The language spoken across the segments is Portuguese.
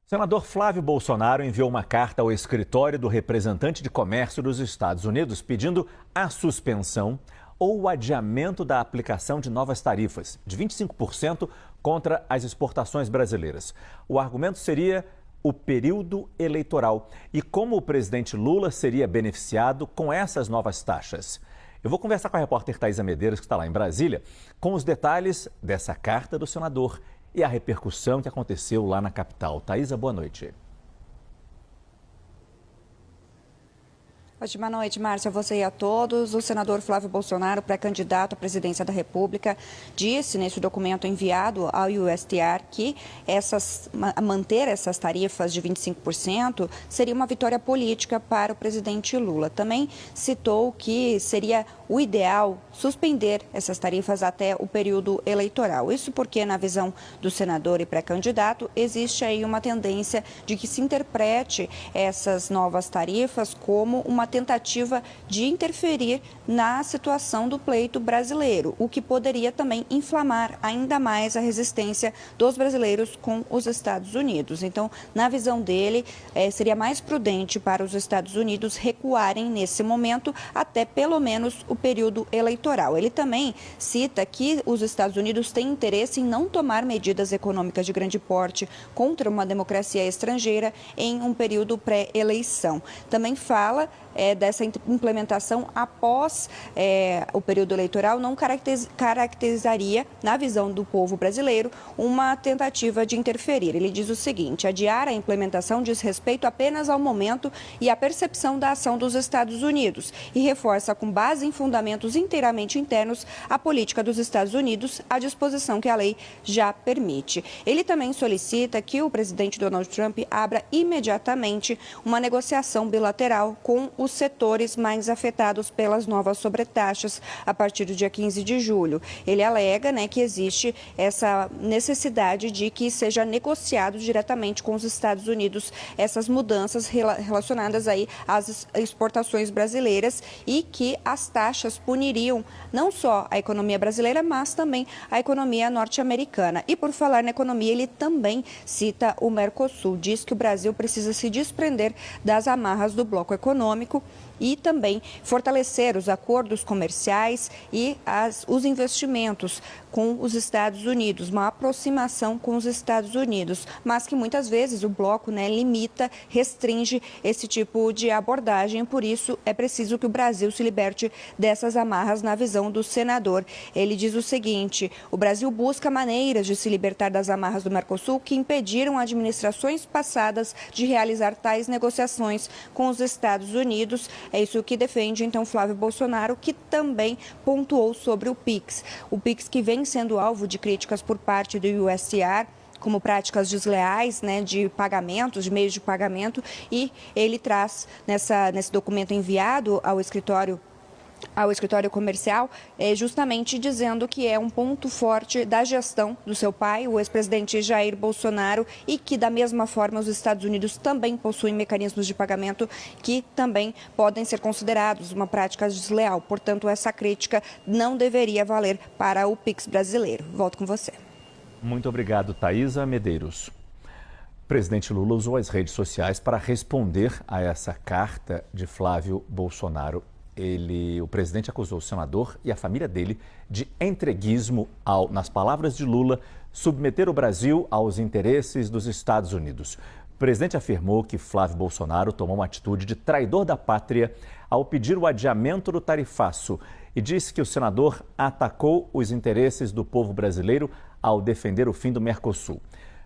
O senador Flávio Bolsonaro enviou uma carta ao escritório do representante de comércio dos Estados Unidos pedindo a suspensão ou o adiamento da aplicação de novas tarifas de 25% contra as exportações brasileiras. O argumento seria o período eleitoral e como o presidente Lula seria beneficiado com essas novas taxas. Eu vou conversar com a repórter Thaisa Medeiros, que está lá em Brasília, com os detalhes dessa carta do senador e a repercussão que aconteceu lá na capital. Thaisa, boa noite. Ótima noite, Márcia, a você e a todos. O senador Flávio Bolsonaro, pré-candidato à presidência da República, disse nesse documento enviado ao USTR que manter essas tarifas de 25% seria uma vitória política para o presidente Lula. Também citou que seria o ideal suspender essas tarifas até o período eleitoral. Isso porque, na visão do senador e pré-candidato, existe aí uma tendência de que se interprete essas novas tarifas como uma tentativa de interferir na situação do pleito brasileiro, o que poderia também inflamar ainda mais a resistência dos brasileiros com os Estados Unidos. Então, na visão dele, seria mais prudente para os Estados Unidos recuarem nesse momento até pelo menos o período eleitoral. Ele também cita que os Estados Unidos têm interesse em não tomar medidas econômicas de grande porte contra uma democracia estrangeira em um período pré-eleição. Também fala dessa implementação após o período eleitoral não caracterizaria, na visão do povo brasileiro, uma tentativa de interferir. Ele diz o seguinte: adiar a implementação diz respeito apenas ao momento e à percepção da ação dos Estados Unidos e reforça, com base em fundamentos inteiramente internos, a política dos Estados Unidos, à disposição que a lei já permite. Ele também solicita que o presidente Donald Trump abra imediatamente uma negociação bilateral com os setores mais afetados pelas novas sobretaxas a partir do dia 15 de julho. Ele alega, que existe essa necessidade de que seja negociado diretamente com os Estados Unidos essas mudanças relacionadas aí às exportações brasileiras e que as taxas puniriam não só a economia brasileira, mas também a economia norte-americana. E por falar na economia, ele também cita o Mercosul, diz que o Brasil precisa se desprender das amarras do bloco econômico e também fortalecer os acordos comerciais e os investimentos com os Estados Unidos, uma aproximação com os Estados Unidos, mas que muitas vezes o bloco limita, restringe esse tipo de abordagem, por isso é preciso que o Brasil se liberte dessas amarras na visão do senador. Ele diz o seguinte: o Brasil busca maneiras de se libertar das amarras do Mercosul que impediram administrações passadas de realizar tais negociações com os Estados Unidos. É isso que defende, então, Flávio Bolsonaro, que também pontuou sobre o PIX. O PIX que vem sendo alvo de críticas por parte do USTR, como práticas desleais, de pagamentos, de meios de pagamento, e ele traz nesse documento enviado ao escritório comercial, justamente dizendo que é um ponto forte da gestão do seu pai, o ex-presidente Jair Bolsonaro, e que da mesma forma os Estados Unidos também possuem mecanismos de pagamento que também podem ser considerados uma prática desleal. Portanto, essa crítica não deveria valer para o PIX brasileiro. Volto com você. Muito obrigado, Thaisa Medeiros. O presidente Lula usou as redes sociais para responder a essa carta de Flávio Bolsonaro. O presidente acusou o senador e a família dele de entreguismo ao, nas palavras de Lula, submeter o Brasil aos interesses dos Estados Unidos. O presidente afirmou que Flávio Bolsonaro tomou uma atitude de traidor da pátria ao pedir o adiamento do tarifaço e disse que o senador atacou os interesses do povo brasileiro ao defender o fim do Mercosul.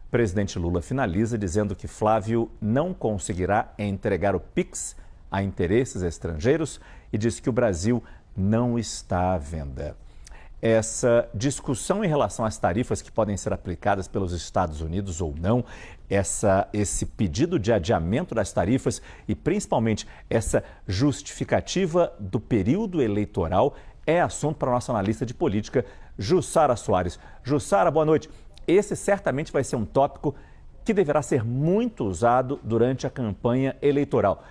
O presidente Lula finaliza dizendo que Flávio não conseguirá entregar o PIX a interesses estrangeiros e disse que o Brasil não está à venda. Essa discussão em relação às tarifas que podem ser aplicadas pelos Estados Unidos ou não, esse pedido de adiamento das tarifas e principalmente essa justificativa do período eleitoral é assunto para a nossa analista de política, Jussara Soares. Jussara, boa noite. Esse certamente vai ser um tópico que deverá ser muito usado durante a campanha eleitoral.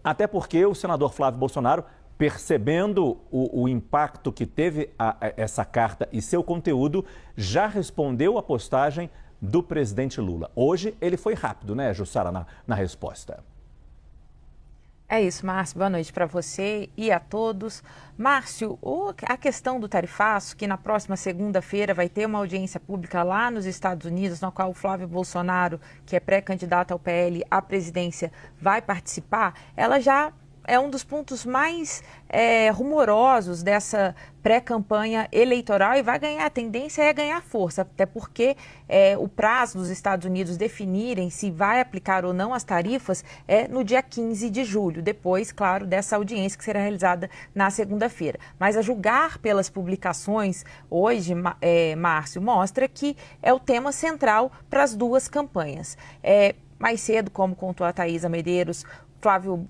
Até porque o senador Flávio Bolsonaro, percebendo o impacto que teve essa carta e seu conteúdo, já respondeu à postagem do presidente Lula. Hoje ele foi rápido, né, Jussara, na resposta. É isso, Márcio. Boa noite para você e a todos. Márcio, a questão do tarifaço, que na próxima segunda-feira vai ter uma audiência pública lá nos Estados Unidos, na qual o Flávio Bolsonaro, que é pré-candidato ao PL à presidência, vai participar, ela já é um dos pontos mais rumorosos dessa pré-campanha eleitoral e vai ganhar, a tendência é ganhar força, até porque o prazo dos Estados Unidos definirem se vai aplicar ou não as tarifas é no dia 15 de julho, depois, claro, dessa audiência que será realizada na segunda-feira. Mas a julgar pelas publicações hoje, Márcio, mostra que é o tema central para as duas campanhas. Mais cedo, como contou a Thaisa Medeiros,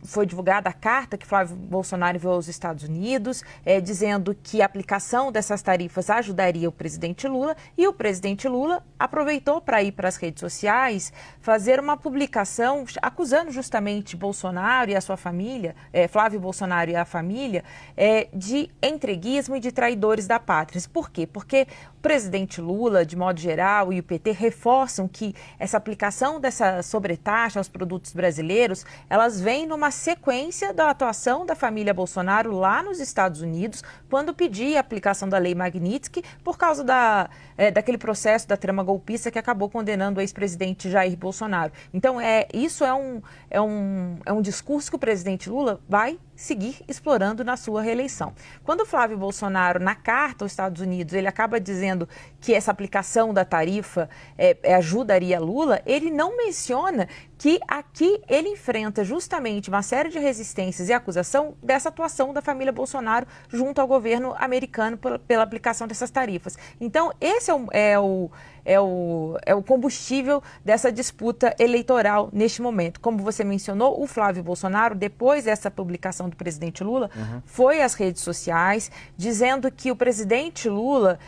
foi divulgada a carta que Flávio Bolsonaro enviou aos Estados Unidos, dizendo que a aplicação dessas tarifas ajudaria o presidente Lula, e o presidente Lula aproveitou para ir para as redes sociais, fazer uma publicação acusando justamente Bolsonaro e a sua família, Flávio Bolsonaro e a família, de entreguismo e de traidores da pátria. Por quê? Porque o presidente Lula, de modo geral, e o PT reforçam que essa aplicação dessa sobretaxa aos produtos brasileiros, elas vem numa sequência da atuação da família Bolsonaro lá nos Estados Unidos, quando pedia a aplicação da Lei Magnitsky por causa daquele processo da trama golpista que acabou condenando o ex-presidente Jair Bolsonaro. Então, isso é um discurso que o presidente Lula vai seguir explorando na sua reeleição. Quando o Flávio Bolsonaro, na carta aos Estados Unidos, ele acaba dizendo que essa aplicação da tarifa ajudaria Lula, ele não menciona que aqui ele enfrenta justamente uma série de resistências e acusação dessa atuação da família Bolsonaro junto ao governo americano pela aplicação dessas tarifas. Então, esse é o combustível dessa disputa eleitoral neste momento. Como você mencionou, o Flávio Bolsonaro, depois dessa publicação do presidente Lula, foi às redes sociais dizendo que o presidente Lula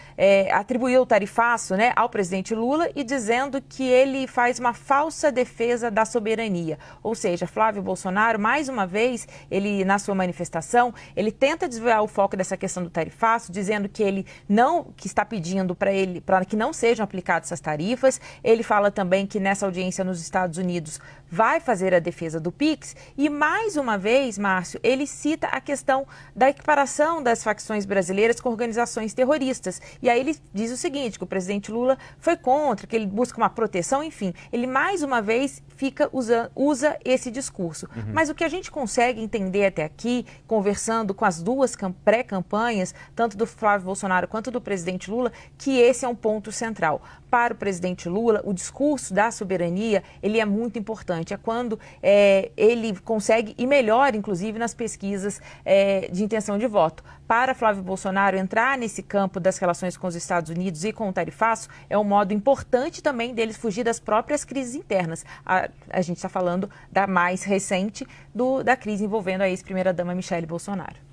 atribuiu o tarifaço, né, ao presidente Lula e dizendo que ele faz uma falsa defesa da soberania. Ou seja, Flávio Bolsonaro, mais uma vez, ele na sua manifestação, ele tenta desviar o foco dessa questão do tarifaço, dizendo que ele que está pedindo para que não sejam aplicadas essas tarifas. Ele fala também que nessa audiência nos Estados Unidos vai fazer a defesa do PIX e, mais uma vez, Márcio, ele cita a questão da equiparação das facções brasileiras com organizações terroristas. E aí ele diz o seguinte, que o presidente Lula foi contra, que ele busca uma proteção, enfim. Ele, mais uma vez, usa esse discurso. Mas o que a gente consegue entender até aqui, conversando com as duas pré-campanhas, tanto do Flávio Bolsonaro quanto do presidente Lula, que esse é um ponto central. Para o presidente Lula, o discurso da soberania, ele é muito importante. É quando ele consegue ir melhor, inclusive, nas pesquisas de intenção de voto. Para Flávio Bolsonaro, entrar nesse campo das relações com os Estados Unidos e com o tarifaço é um modo importante também deles fugir das próprias crises internas. A gente está falando da mais recente, da crise envolvendo a ex-primeira-dama Michele Bolsonaro.